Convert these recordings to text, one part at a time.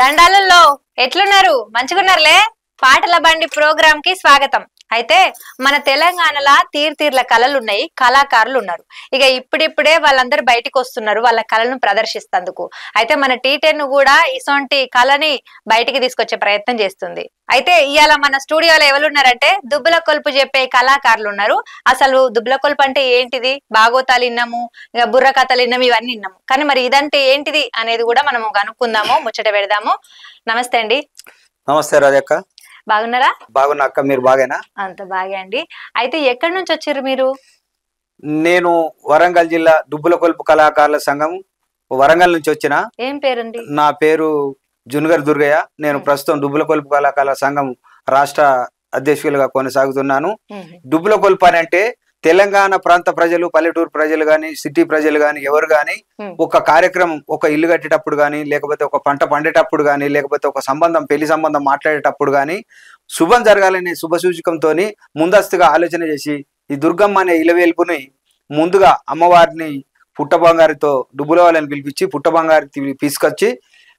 దండాలలో ఎట్లున్నారు? మంచిగున్నారులే. పాటల బండి ప్రోగ్రామ్ కి స్వాగతం. అయితే మన తెలంగాణలో తీర్ల కళలు ఉన్నాయి, కళాకారులు ఉన్నారు. ఇక ఇప్పుడిప్పుడే వాళ్ళందరూ బయటికి వస్తున్నారు వాళ్ళ కళలను ప్రదర్శిస్తందుకు. అయితే మన టీ10 కూడా ఇసొంటి కళని బయటికి తీసుకొచ్చే ప్రయత్నం చేస్తుంది. అయితే ఇవాళ మన స్టూడియోలో ఎవరున్నారంటే దుబ్బుల కొలుపు చెప్పే కళాకారులు ఉన్నారు. అసలు దుబ్బుల కొలుపు అంటే ఏంటిది, బాగోతాలు విన్నాము, ఇక బుర్ర కథలు విన్నాము, ఇవన్నీ విన్నాము. కానీ మరి ఇదంటే ఏంటిది అనేది కూడా మనము కనుక్కుందాము, ముచ్చట పెడదాము. నమస్తే అండి. నమస్తే రాజక్క. బాగున్నారా? బాగున్నా అక్క, మీరు బాగేనా? అంత బాగా అండి. అయితే ఎక్కడి నుంచి వచ్చారు మీరు? నేను వరంగల్ జిల్లా దుబ్బుల కొలుపు కళాకారుల సంఘం వరంగల్ నుంచి వచ్చిన. ఏం పేరుంది? నా పేరు జున్గర్ దుర్గయ్య. నేను ప్రస్తుతం దుబ్బుల కొలుపు కళాకారుల సంఘం రాష్ట్ర అధ్యక్షులుగా కొనసాగుతున్నాను. దుబ్బుల కొలుపు అని అంటే తెలంగాణ ప్రాంత ప్రజలు, పల్లెటూరు ప్రజలు గాని, సిటీ ప్రజలు గాని, ఎవరు గాని ఒక కార్యక్రమం, ఒక ఇల్లు కట్టేటప్పుడు గాని, లేకపోతే ఒక పంట పండేటప్పుడు గాని, లేకపోతే ఒక సంబంధం, పెళ్లి సంబంధం మాట్లాడేటప్పుడు గాని శుభం జరగాలనే శుభ సూచకంతో ముందస్తుగా ఆలోచన చేసి ఈ దుర్గమ్మ అనే ఇలవేల్పుని ముందుగా అమ్మవారిని పుట్ట బంగారితో దుబ్బుల వాళ్ళని పిలిపించి పుట్ట బంగారి తీసుకొచ్చి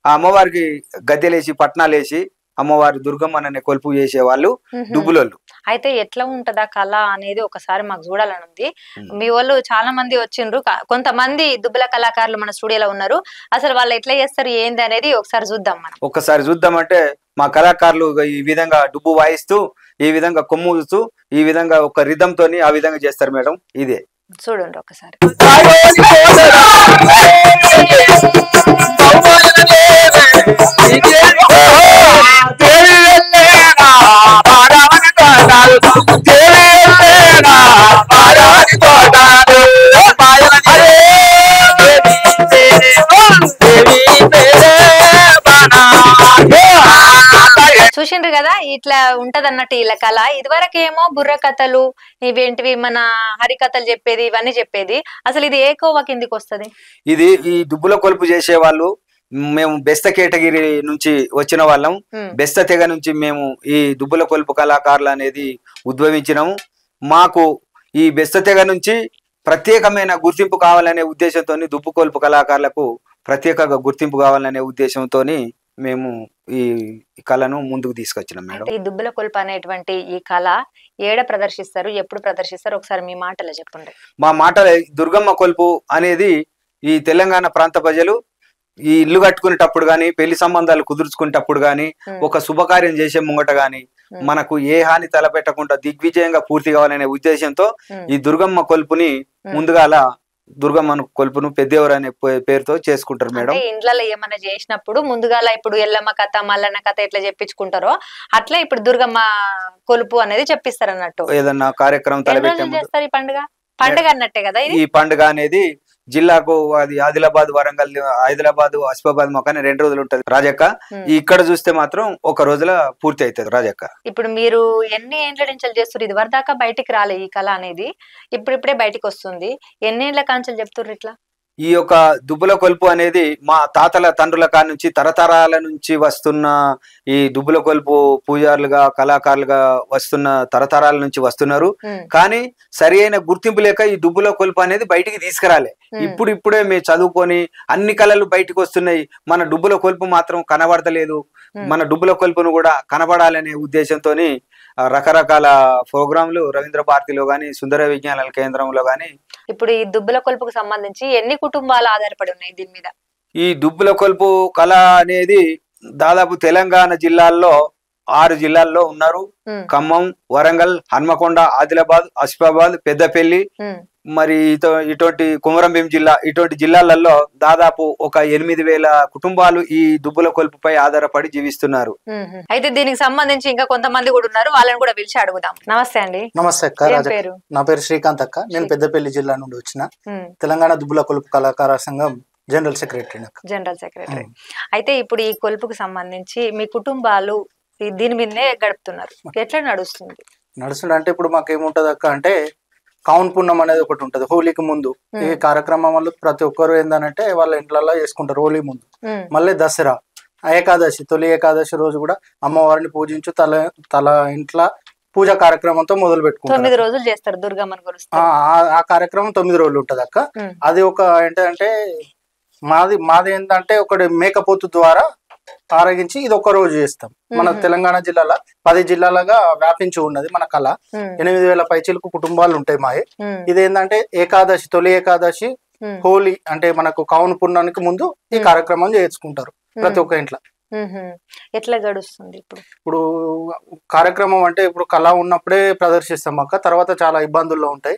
ఆ అమ్మవారికి గద్దెలేసి పట్నాలేసి అమ్మవారి దుర్గమ్మ అనే కొలుపు చేసేవాళ్ళు దుబ్బులోళ్ళు. అయితే ఎట్లా ఉంటదా కళ అనేది ఒకసారి మాకు చూడాలని ఉంది. మీ వాళ్ళు చాలా మంది వచ్చిండ్రు, కొంతమంది దుబ్బుల కళాకారులు మన స్టూడియోలో ఉన్నారు. అసలు వాళ్ళు ఎట్లా చేస్తారు ఏంది అనేది ఒకసారి చూద్దాం. మనం ఒకసారి చూద్దామంటే మా కళాకారులు ఈ విధంగా డుబ్బు వాయిస్తూ, ఈ విధంగా కొమ్ముతూ, ఈ విధంగా ఒక రిధమ్ తోని ఆ విధంగా చేస్తారు మేడం. ఇదే చూడండి ఒకసారి. చూసిండ్రు కదా ఇట్లా ఉంటది అన్నట్టు ఇలా కళ. ఇదివరకేమో బుర్ర కథలు, ఇవేంటివి మన హరికథలు చెప్పేది, ఇవన్నీ చెప్పేది. అసలు ఇది ఏ కోవా కిందికి వస్తుంది? ఇది ఈ దుబ్బుల కొలుపు చేసే వాళ్ళు మేము బెస్త కేటగిరీ నుంచి వచ్చిన వాళ్ళం. బెస్త తెగ నుంచి మేము ఈ దుబ్బుల కొలుపు కళాకారులు అనేది ఉద్భవించినాము. మాకు ఈ బెస్త తెగ నుంచి ప్రత్యేకమైన గుర్తింపు కావాలనే ఉద్దేశంతో దుబ్బు కొలుపు కళాకారులకు ప్రత్యేకంగా గుర్తింపు కావాలనే ఉద్దేశంతో మేము ఈ కళను ముందుకు తీసుకొచ్చినాం మేడం. ఈ దుబ్బుల కొలుపు అనేటువంటి ఈ కళ ఏడ ప్రదర్శిస్తారు, ఎప్పుడు ప్రదర్శిస్తారు? ఒకసారి మీ మాటలో చెప్పండి. మా మాటల దుర్గమ్మ కొలుపు అనేది ఈ తెలంగాణ ప్రాంత ప్రజలు ఈ ఇల్లు కట్టుకునేటప్పుడు గాని, పెళ్లి సంబంధాలు కుదుర్చుకునేటప్పుడు గాని, ఒక శుభకార్యం చేసే ముంగట గాని మనకు ఏ హాని తలపెట్టకుండా దిగ్విజయంగా పూర్తి కావాలనే ఉద్దేశంతో ఈ దుర్గమ్మ కొలుపుని ముందుగాల దుర్గమ్మ కొలుపును పెద్దెవరు అనే పేరుతో చేసుకుంటారు మేడం. ఇండ్లలో ఏమన్నా చేసినప్పుడు ముందుగాల ఇప్పుడు ఎల్లమ్మ కథ, మల్లన్న కథ ఎట్లా చెప్పించుకుంటారో అట్లా ఇప్పుడు దుర్గమ్మ కొలుపు అనేది చెప్పిస్తారు అన్నట్టు. ఏదన్నా కార్యక్రమం తలపెట్టారు. ఈ పండుగ అన్నట్టే కదా ఈ పండుగ అనేది. జిల్లాకు అది ఆదిలాబాద్, వరంగల్, హైదరాబాద్, ఆసిఫాబాద్ మొక్కని 2 రోజులు ఉంటది రాజక్క. ఇక్కడ చూస్తే మాత్రం ఒక రోజుల పూర్తి అవుతుంది రాజక్క. ఇప్పుడు మీరు ఎన్ని ఏండ్ల నుంచి చేస్తారు? ఇది వరదాకా బయటికి రాలే ఈ కళ అనేది, ఇప్పుడిప్పుడే బయటికి వస్తుంది. ఎన్ని ఏండ్ల కాంచెలు చెప్తుర్రు ఇట్లా? ఈ యొక్క దుబ్బుల కొలుపు అనేది మా తాతల తండ్రుల కాడి నుంచి తరతరాల నుంచి వస్తున్న ఈ దుబ్బుల కొలుపు పూజారులుగా, కళాకారులుగా వస్తున్న తరతరాల నుంచి వస్తున్నారు. కానీ సరి అయిన గుర్తింపు లేక ఈ దుబ్బుల కొలుపు అనేది బయటికి తీసుకురాలే. ఇప్పుడే మేము చదువుకొని అన్ని కళలు బయటకు వస్తున్నాయి, మన దుబ్బుల కొలుపు మాత్రం కనబడతలేదు. మన దుబ్బుల కొలుపును కూడా కనబడాలనే ఉద్దేశంతో రకరకాల ప్రోగ్రాంలు రవీంద్ర భారతిలో గాని, సుందర విజ్ఞానాల కేంద్రంలో గాని. ఇప్పుడు ఈ దుబ్బుల కొలుపుకు సంబంధించి ఎన్ని కుటుంబాలు ఆధారపడి ఉన్నాయి దీని మీద? ఈ దుబ్బుల కొలుపు కళ అనేది దాదాపు తెలంగాణ జిల్లాల్లో 6 జిల్లాల్లో ఉన్నారు. ఖమ్మం, వరంగల్, హన్మకొండ, ఆదిలాబాద్, ఆసిఫాబాద్, పెద్దపల్లి, మరి ఇటువంటి కుమరంభీం జిల్లా, ఇటువంటి జిల్లాలలో దాదాపు ఒక 8,000 కుటుంబాలు ఈ దుబ్బుల కొలుపుపై ఆధారపడి జీవిస్తున్నారు. అయితే దీనికి సంబంధించి ఇంకా కొంతమంది కూడా ఉన్నారు, వాళ్ళని కూడా పిలిచి అడుగుదాం. నమస్తే అండి. నమస్తే అక్క. నా పేరు శ్రీకాంత్ అక్క. నేను పెద్దపల్లి జిల్లా నుండి వచ్చిన తెలంగాణ దుబ్బుల కొలుపు కళాకార సంఘం జనరల్ సెక్రటరీ. అయితే ఇప్పుడు ఈ కొలుపుకు సంబంధించి మీ కుటుంబాలు దీని మీదనే గడుపుతున్నారు, ఎట్లా నడుస్తుంది? అంటే ఇప్పుడు మాకు ఏముంటది అక్క అంటే కౌన్ పున్నం అనేది ఒకటి ఉంటది హోలీకి ముందు. ఈ కార్యక్రమం వల్ల ప్రతి ఒక్కరు ఏందనంటే వాళ్ళ ఇంట్లలో చేసుకుంటారు హోలీ ముందు. మళ్ళీ దసరా ఏకాదశి, తొలి ఏకాదశి రోజు కూడా అమ్మవారిని పూజించు తల ఇంట్లో పూజ కార్యక్రమంతో మొదలు పెట్టుకుంటారు. 9 రోజులు చేస్తారు దుర్గమ్మని కొలుస్తారు. ఆ కార్యక్రమం 9 రోజులు ఉంటది అక్క. అది ఒక ఏంటంటే మాది ఏంటంటే ఒకటి మేకపోతు ద్వారా ఆరగించి ఇది ఒక రోజు చేస్తాం. మన తెలంగాణ జిల్లాలో 10 జిల్లాలుగా వ్యాపించి ఉన్నది మన కళ. 8,000 పైచిలకు కుటుంబాలు ఉంటాయి మాయి. ఇదేంటంటే ఏకాదశి, తొలి ఏకాదశి, హోలీ అంటే మనకు కౌను పున్నానికి ముందు ఈ కార్యక్రమం చేసుకుంటారు ప్రతి ఒక్క ఇంట్లో. ఎట్లా గడుస్తుంది ఇప్పుడు కార్యక్రమం అంటే ఇప్పుడు కళ ఉన్నప్పుడే ప్రదర్శిస్తాం అక్క. తర్వాత చాలా ఇబ్బందుల్లో ఉంటాయి.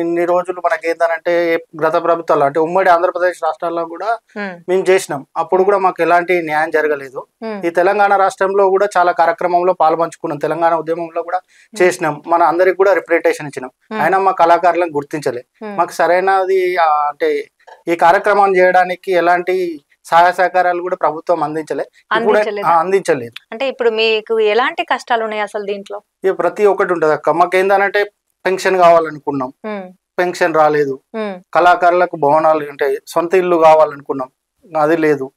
ఇన్ని రోజులు మనకి ఏంటంటే గత ప్రభుత్వాలు అంటే ఉమ్మడి ఆంధ్రప్రదేశ్ రాష్ట్రాల్లో కూడా మేము చేసినాం. అప్పుడు కూడా మాకు ఎలాంటి న్యాయం జరగలేదు. ఈ తెలంగాణ రాష్ట్రంలో కూడా చాలా కార్యక్రమంలో పాల్పంచుకున్నాం. తెలంగాణ ఉద్యమంలో కూడా చేసినాం. మన అందరికి కూడా రిప్రజెంటేషన్ ఇచ్చినాం. అయినా మా కళాకారులను గుర్తించలే. మాకు సరైనది అంటే ఈ కార్యక్రమాన్ని చేయడానికి ఎలాంటి సహాయ సహకారాలు కూడా ప్రభుత్వం అందించలేదు. అంటే ఇప్పుడు మీకు ఎలాంటి కష్టాలు ఉన్నాయి అసలు దీంట్లో? ప్రతి ఒక్కటి ఉంటది అక్క. మాకు ఏంటంటే పెన్షన్ కావాలనుకున్నాం, పెన్షన్ రాలేదు. కళాకారులకు భవనాలు అంటే సొంత ఇల్లు కావాలనుకున్నాం, అది లేదు.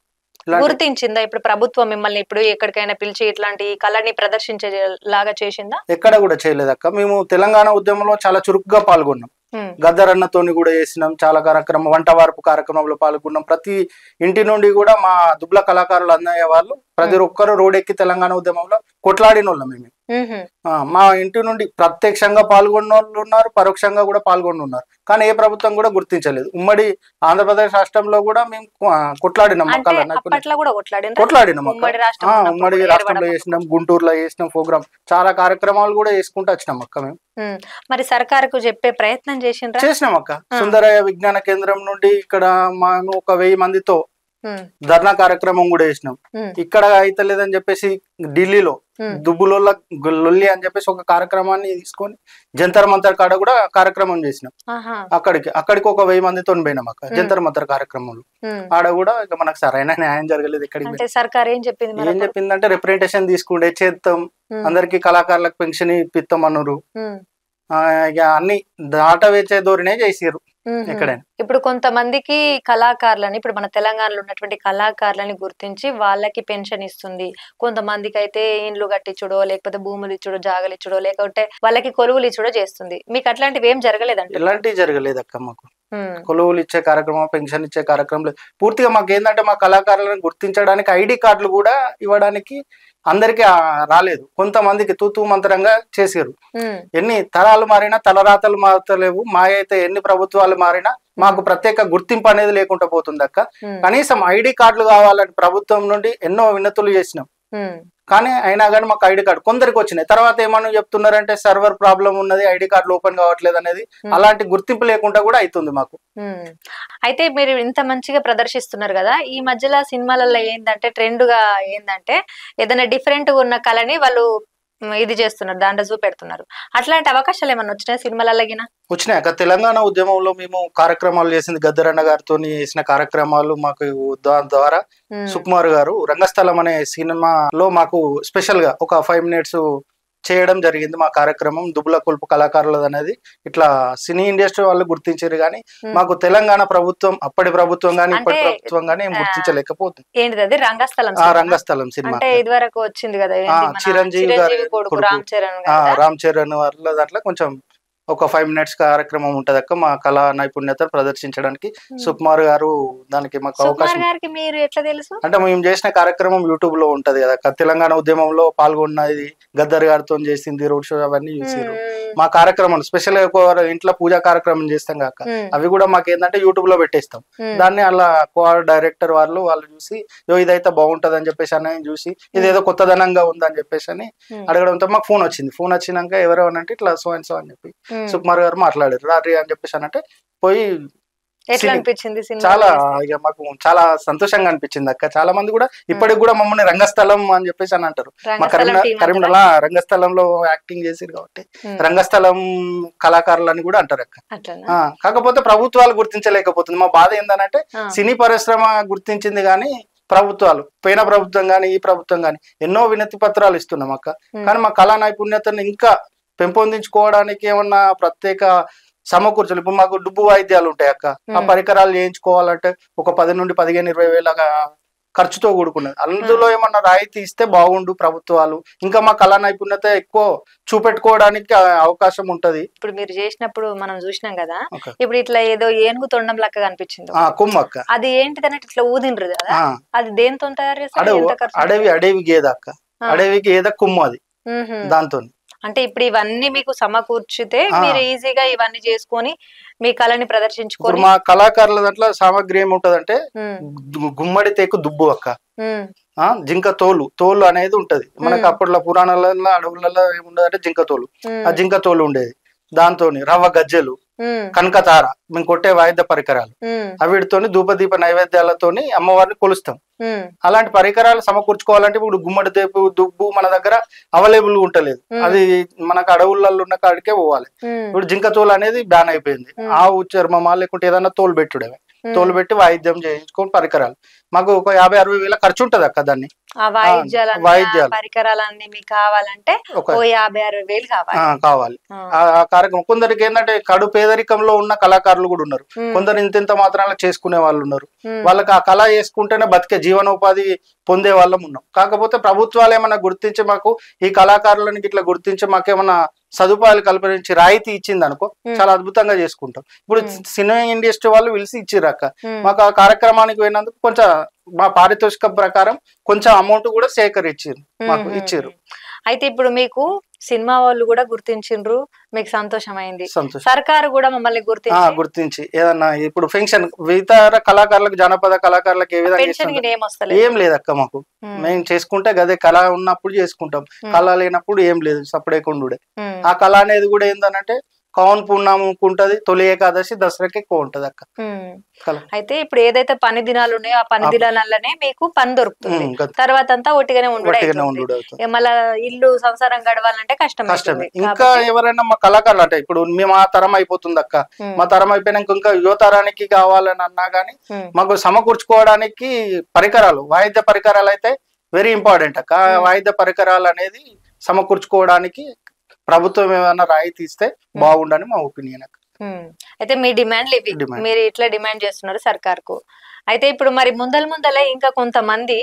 గుర్తించిందా ఇప్పుడు ప్రభుత్వం మిమ్మల్ని ఇప్పుడు ఎక్కడికైనా పిలిచి ఇట్లాంటి కళని ప్రదర్శించేలాగా చేసిందా? ఎక్కడ కూడా చేయలేదు అక్క. మేము తెలంగాణ ఉద్యమంలో చాలా చురుకుగా పాల్గొన్నాం. గద్దరన్నతోని కూడా చేసినాం. చాలా కార్యక్రమం, వంట వార్పు కార్యక్రమంలో పాల్గొన్నాం. ప్రతి ఇంటి నుండి కూడా మా దుబ్ల కళాకారులు అన్నయ్య వాళ్ళు ప్రతి ఒక్కరు రోడ్డెక్కి తెలంగాణ ఉద్యమంలో కొట్లాడిన వాళ్ళం మేము. మా ఇంటి నుండి ప్రత్యక్షంగా పాల్గొన్న వాళ్ళు ఉన్నారు, పరోక్షంగా కూడా పాల్గొని ఉన్నారు. కానీ ఏ ప్రభుత్వం కూడా గుర్తించలేదు. ఉమ్మడి ఆంధ్రప్రదేశ్ రాష్ట్రంలో కూడా మేము కొట్లాడినాం. ఉమ్మడి రాష్ట్రంలో చేసినాం, గుంటూరులో చేసినాం ప్రోగ్రామ్. చాలా కార్యక్రమాలు కూడా చేసుకుంటూ వచ్చినాం అక్క మేము. మరి సర్కారుకు చెప్పే ప్రయత్నం చేసినాం అక్క. సుందరయ్య విజ్ఞాన కేంద్రం నుండి ఇక్కడ మేము ఒక 1000 మందితో ధర్నా కార్యక్రమం కూడా చేసినాం. ఇక్కడ అయితే లేదని చెప్పేసి ఢిల్లీలో దుబ్బులోళ్ళ లొల్లి అని చెప్పేసి ఒక కార్యక్రమాన్ని తీసుకొని జంతర్ మంతర్ కాడ కూడా కార్యక్రమం చేసినాం. అక్కడికి ఒక 1000 మందితో పోయినాం అక్క జంతర్ మంతర్ కార్యక్రమంలో. ఆడ కూడా ఇక మనకు సరైన న్యాయం జరగలేదు. ఎక్కడికి ఏం చెప్పిందంటే రిప్రజెంటేషన్ తీసుకుంటే చేస్తాం, అందరికి కళాకారులకు పెన్షన్ ఇప్పిస్తాం అన్నారు. ఇక అన్ని దాట వేచే ధోరణే చేసారు ఎక్కడైనా. ఇప్పుడు కొంతమందికి కళాకారులని, ఇప్పుడు మన తెలంగాణలో ఉన్నటువంటి కళాకారులని గుర్తించి వాళ్ళకి పెన్షన్ ఇస్తుంది. కొంతమందికి అయితే ఇండ్లు కట్టించుడో, లేకపోతే భూములు ఇచ్చుడో, జాగలు ఇచ్చుడో, లేకపోతే వాళ్ళకి కొలువులు ఇచ్చుడో చేస్తుంది. మీకు అట్లాంటివి ఏం జరగలేదండి? ఎలాంటివి జరగలేదు అక్క. మాకు కొలువులు ఇచ్చే కార్యక్రమం, పెన్షన్ ఇచ్చే కార్యక్రమం లేదు. పూర్తిగా మాకు ఏంటంటే మా కళాకారులను గుర్తించడానికి ఐడి కార్డులు కూడా ఇవ్వడానికి అందరికి రాలేదు. కొంతమందికి తూతూ మంత్రంగా చేసారు. ఎన్ని తరాలు మారినా తలరాతలు మారతలేవు. మా అయితే ఎన్ని ప్రభుత్వాలు మారినా మాకు ప్రత్యేక గుర్తింపు అనేది లేకుండా పోతుంది అక్క. కనీసం ఐడి కార్డులు కావాలని ప్రభుత్వం నుండి ఎన్నో వినతులు చేసినాం. కానీ అయినా కానీ మాకు ఐడి కార్డు కొందరికి వచ్చినాయి. తర్వాత ఏమన్నా చెప్తున్నారంటే సర్వర్ ప్రాబ్లం ఉన్నది, ఐడి కార్డులు ఓపెన్ కావట్లేదు అనేది. అలాంటి గుర్తింపు లేకుండా కూడా అవుతుంది మాకు. అయితే మీరు ఇంత మంచిగా ప్రదర్శిస్తున్నారు కదా, ఈ మధ్యలో సినిమాలలో ఏంటంటే ట్రెండ్ గా ఏంటంటే ఏదైనా డిఫరెంట్ గా ఉన్న కళని వాళ్ళు ఇది చేస్తున్నారు, దాంట్లో చూపెడుతున్నారు. అట్లాంటి అవకాశాలు ఏమన్నా వచ్చినాయి సినిమాలలో? వచ్చినాయి అక్క. తెలంగాణ ఉద్యమంలో మేము కార్యక్రమాలు చేసింది గద్దరన్న గారితో చేసిన కార్యక్రమాలు మాకు దాని ద్వారా సుకుమార్ గారు రంగస్థలం అనే సినిమాలో మాకు స్పెషల్ గా ఒక 5 minutes చేయడం జరిగింది. మా కార్యక్రమం దుబ్బుల కొలుపు కళాకారులది అనేది ఇట్లా సినీ ఇండస్ట్రీ వాళ్ళు గుర్తించారు. కానీ మాకు తెలంగాణ ప్రభుత్వం, అప్పటి ప్రభుత్వం గానీ ఇప్పటి ప్రభుత్వం గానీ గుర్తించలేకపోతుంది. ఏంటిది రంగస్థలం? రంగస్థలం సినిమా ఇది వరకు వచ్చింది కదా, చిరంజీవి గారు రామ్ చరణ్ వాళ్ళ దాంట్లో కొంచెం ఒక 5 minutes కార్యక్రమం ఉంటది అక్క. మా కళా నైపుణ్యతను ప్రదర్శించడానికి సుకుమార్ గారు దానికి మాకు అవకాశం. అంటే మేము చేసిన కార్యక్రమం యూట్యూబ్ లో ఉంటది కదా అక్క. తెలంగాణ ఉద్యమంలో పాల్గొన్నది గద్దర్ గారితో చేసింది, రోడ్ షో అవన్నీ చూసారు. మా కార్యక్రమం స్పెషల్ గా ఇంట్లో పూజా కార్యక్రమం చేస్తాం కాక అవి కూడా మాకు ఏంటంటే యూట్యూబ్ లో పెట్టేస్తాం. దాన్ని అలా డైరెక్టర్ వాళ్ళు చూసి ఇదైతే బాగుంటది అని చెప్పేసి అని చూసి ఇదేదో కొత్తదనంగా ఉందని చెప్పేసి అని అడగడంతో మాకు ఫోన్ వచ్చింది. ఫోన్ వచ్చినాక ఎవరెవరంటే ఇట్లా సో అండ్ సో అని చెప్పి సుకుమార్ గారు మాట్లాడారు. రాత్రి అని చెప్పేసి అంటే పోయి చాలా ఇక మాకు చాలా సంతోషంగా అనిపించింది అక్క. చాలా మంది కూడా ఇప్పటికి కూడా మమ్మల్ని రంగస్థలం అని చెప్పేసి అని అంటారు. మా కరీంనగర్ రంగస్థలంలో యాక్టింగ్ చేసిరు కాబట్టి రంగస్థలం కళాకారులు అని కూడా అంటారు అక్క. కాకపోతే ప్రభుత్వాలు గుర్తించలేకపోతుంది. మా బాధ ఏంటంటే సినీ పరిశ్రమ గుర్తించింది కానీ ప్రభుత్వాలు, పోయిన ప్రభుత్వం గానీ ఈ ప్రభుత్వం గానీ ఎన్నో వినతి పత్రాలు ఇస్తున్నాం అక్క. కానీ మా కళా నైపుణ్యతను ఇంకా పెంపొందించుకోవడానికి ఏమన్నా ప్రత్యేక సమకూర్చాలి. ఇప్పుడు మాకు డుబ్బు వాయిద్యాలు ఉంటాయి అక్క. ఆ పరికరాలు చేయించుకోవాలంటే ఒక 10 నుండి 15-20 వేల ఖర్చుతో కూడుకున్నది. అందులో ఏమన్నా రాయితీ ఇస్తే బాగుండు ప్రభుత్వాలు, ఇంకా మా కళా నైపుణ్యత ఎక్కువ చూపెట్టుకోవడానికి అవకాశం ఉంటది. ఇప్పుడు మీరు చేసినప్పుడు మనం చూసినాం కదా, ఇప్పుడు ఇట్లా ఏదో ఏనుగు తొండం లెక్క కనిపించింది కుమ్మక్క. అది ఏంటిది అన్నట్టు ఇట్లా ఊదిండ్రు కదా, అది దేంతో తయారు చేస్తారు? అడవి గేదె అక్క, అడవి గేదె కుమ్మ అది దాంతో. అంటే ఇప్పుడు ఇవన్నీ మీకు సమకూర్చితే మీరు ఈజీగా ఇవన్నీ చేసుకొని మీ కళని ప్రదర్శించుకోవాలి. మా కళాకారుల దాంట్లో సామాగ్రి ఏముంటదంటే గుమ్మడి తేకు దుబ్బు అక్క, జింక తోలు అనేది ఉంటది. మనకి అప్పట్లో పురాణాలలో అడవులలో ఏముండదంటే జింక తోలు, ఆ జింక తోలు ఉండేది. దాంతో రవ్వ గజ్జెలు, కనకతార, మేము కొట్టే వాయిద్య పరికరాలు, అవిటితోని ధూపదీప నైవేద్యాలతోని అమ్మవారిని కొలుస్తాం. అలాంటి పరికరాలు సమకూర్చుకోవాలంటే ఇప్పుడు గుమ్మడి తేపు దుబ్బు మన దగ్గర అవైలబుల్ ఉంటలేదు. అది మనకు అడవులలో ఉన్న కాడికే పోవాలి. ఇప్పుడు జింక తోలు అనేది బ్యాన్ అయిపోయింది. ఆవు చర్మమా లేకుంటే ఏదన్నా తోలు పెట్టుడే, తోలు పెట్టి వాయిద్యం చేయించుకొని పరికరాలు మాకు ఒక 50-60 వేల ఖర్చు ఉంటది అక్క. దాన్ని వాయిద్యాలు పరికరాలన్నీ మీకు కావాలంటే 50-60 వేలు కావాలి. ఆ కార్యక్రమం కొందరికి ఏంటంటే కడు పేదరికంలో ఉన్న కళాకారులు కూడా ఉన్నారు. కొందరు ఇంత మాత్రాన చేసుకునే వాళ్ళు ఉన్నారు. వాళ్ళకి ఆ కళ చేసుకుంటేనే బతికే జీవనోపాధి పొందే వాళ్ళం ఉన్నాం. కాకపోతే ప్రభుత్వాలు ఏమన్నా గుర్తించి మాకు ఈ కళాకారులను ఇట్లా గుర్తించి మాకేమన్నా సదుపాయాలు కల్పించి రాయితీ ఇచ్చింది అనుకో, చాలా అద్భుతంగా చేసుకుంటాం. ఇప్పుడు సినిమా ఇండస్ట్రీ వాళ్ళు పిలిచి ఇచ్చిర్రక్క, మాకు ఆ కార్యక్రమానికి పోయినందుకు కొంచెం మా పారితోషిక ప్రకారం కొంచెం అమౌంట్ కూడా సేకరించారు, మాకు ఇచ్చారు. అయితే ఇప్పుడు మీకు సినిమా వాళ్ళు కూడా గుర్తించిండ్రు, మీకు సంతోషమైంది. సర్కారు కూడా మమ్మల్ని గుర్తించి ఏదన్నా ఇప్పుడు పెన్షన్ ఇతర కళాకారులకు, జానపద కళాకారులకు ఏ విధంగా ఏం లేదక్క. మాకు మేము చేసుకుంటే గదే కళ ఉన్నప్పుడు చేసుకుంటాం, కళ లేనప్పుడు ఏం లేదు, సపరేకుండుడే. ఆ కళ అనేది కూడా ఏందనంటే కౌన్ పూర్ణముకు ఉంటది, తొలి ఏకాదశి దసరాకి ఎక్కువ ఉంటది అక్క. అయితే ఇప్పుడు ఏదైతే పని దినాలు ఉన్నాయో ఆ పని దినాలనే మీకు పని దొరుకుతుంది, తర్వాత అంతా ఒట్టిగానే ఉండు. మళ్ళా ఇల్లు సంసారం గడవాలంటే కష్టమే. ఇంకా ఎవరైనా మా కళాకారులు అంటే ఇప్పుడు మేము ఆ తరం అయిపోతుంది అక్క, మా తరం అయిపోయినాక ఇంకా యువతరానికి కావాలని అన్నా గానీ మాకు సమకూర్చుకోవడానికి పరికరాలు, వాయిద్య పరికరాలు అయితే వెరీ ఇంపార్టెంట్ అక్క. వాయిద్య పరికరాలు అనేది సమకూర్చుకోవడానికి ప్రభుత్వం ఏమైనా రాయితీ ఇస్తే బాగుండని మా ఒపీనియన్. అయితే మీ డిమాండ్లు ఇవి, మీరు ఇట్లా డిమాండ్ చేస్తున్నారు సర్కార్కు. అయితే ఇప్పుడు మరి ముందలే ఇంకా కొంతమంది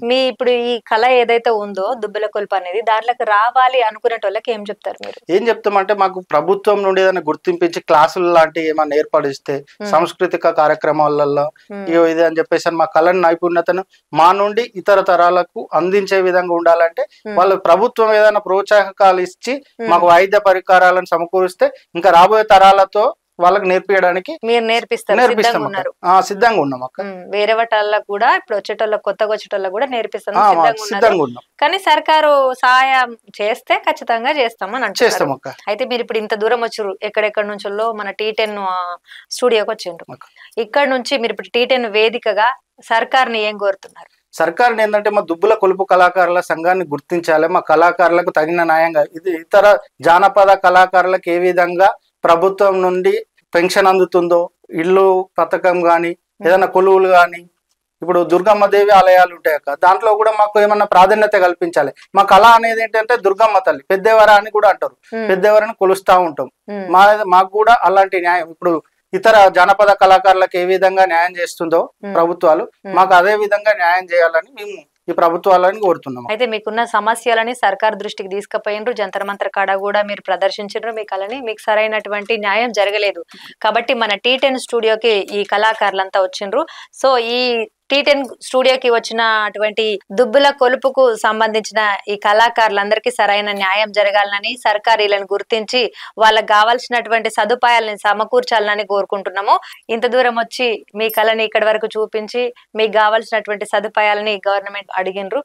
మీ ఇప్పుడు ఈ కళ ఏదైతే ఉందో దుబ్బెల కొలుపు అనేది దాంట్లోకి రావాలి అనుకునే వాళ్ళకి ఏం చెప్తారు మీరు? ఏం చెప్తామంటే మాకు ప్రభుత్వం నుండి ఏదైనా గుర్తింపించి క్లాసులు లాంటివి ఏమైనా ఏర్పడిస్తే సాంస్కృతిక కార్యక్రమాలలో ఇది అని చెప్పేసి మా కళ నైపుణ్యతను మా నుండి ఇతర తరాలకు అందించే విధంగా ఉండాలంటే వాళ్ళు ప్రభుత్వం ఏదైనా ప్రోత్సాహకాలు ఇచ్చి మాకు వాయిద్య పరికరాలను సమకూరిస్తే ఇంకా రాబోయే తరాలతో వాళ్ళకి నేర్పించడానికి మీరు నేర్పిస్తారు, సిద్ధంగా ఉన్నాం అక్క. వేరే వాటిల్లో కూడా ఇప్పుడు వచ్చేటోళ్ళకి, కొత్తగా వచ్చేటోళ్ళకి కూడా నేర్పిస్తాను సిద్ధంగా ఉన్నాం. కానీ సర్కారు సహాయం చేస్తే ఖచ్చితంగా చేస్తామని అంటున్నాం. అయితే మీరు ఇప్పుడు ఇంత దూరం వచ్చారు, ఎక్కడెక్కడ నుంచో మన T10 స్టూడియోకి వచ్చిండ్రు. ఇక్కడ నుంచి మీరు ఇప్పుడు T10 వేదికగా సర్కార్ని ఏం కోరుతున్నారు? సర్కారుని ఏంటంటే మా దుబ్బుల కొలుపు కళాకారుల సంఘాన్ని గుర్తించాలి, మా కళాకారులకు తగిన న్యాయంగా. ఇది ఇతర జానపద కళాకారులకు ఏ విధంగా ప్రభుత్వం నుండి పెన్షన్ అందుతుందో, ఇల్లు పథకం గాని ఏదైనా కొలువులు గాని, ఇప్పుడు దుర్గమ్మదేవి ఆలయాలు ఉంటాయి అక్క, దాంట్లో కూడా మాకు ఏమన్నా ప్రాధాన్యత కల్పించాలి. మా కళ అనేది ఏంటంటే దుర్గమ్మ తల్లి, పెద్దెవర అని కూడా అంటారు, పెద్దెవరని కొలుస్తా ఉంటాం. మాకు కూడా అలాంటి న్యాయం ఇప్పుడు ఇతర జానపద కళాకారులకు ఏ విధంగా న్యాయం చేస్తుందో ప్రభుత్వాలు, మాకు అదే విధంగా న్యాయం చేయాలని మేము ఈ ప్రభుత్వాలని కోరుతున్నాం. అయితే మీకున్న సమస్యలని సర్కార్ దృష్టికి తీసుకుపోయినరు, జంతర్ మంతర్ కాడ కూడా మీరు ప్రదర్శించారు మీ కళని, మీకు సరైనటువంటి న్యాయం జరగలేదు. కాబట్టి మన T10 స్టూడియోకి ఈ కళాకారులంతా వచ్చిండ్రు. సో ఈ T10 స్టూడియోకి వచ్చిన అటువంటి దుబ్బుల కొలుపుకు సంబంధించిన ఈ కళాకారులందరికీ సరైన న్యాయం జరగాలని, సర్కారీలను గుర్తించి వాళ్ళకి కావాల్సినటువంటి సదుపాయాలని సమకూర్చాలని కోరుకుంటున్నాము. ఇంత దూరం వచ్చి మీ కళని ఇక్కడి వరకు చూపించి మీకు కావాల్సినటువంటి సదుపాయాలని గవర్నమెంట్ అడిగినరు.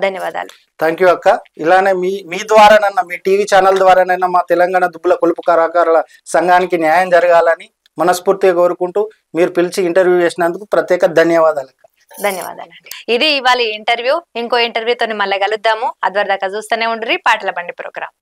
ధన్యవాదాలు. థ్యాంక్ యూ అక్క. ఇలానే మీ ద్వారానన్నా, మీ టీవీ ఛానల్ ద్వారానైనా మా తెలంగాణ దుబ్బుల కొలుపు కళాకారుల సంఘానికి న్యాయం జరగాలని మనస్ఫూర్తిగా కోరుకుంటూ మీరు పిలిచి ఇంటర్వ్యూ చేసినందుకు ప్రత్యేక ధన్యవాదాలు. ధన్యవాదాలండి. ఇది ఇవాళ ఇంటర్వ్యూ. ఇంకో ఇంటర్వ్యూతో మళ్ళీ కలుద్దాము. అదివరదాకా చూస్తూనే ఉండ్రి పాటల బండి ప్రోగ్రాం.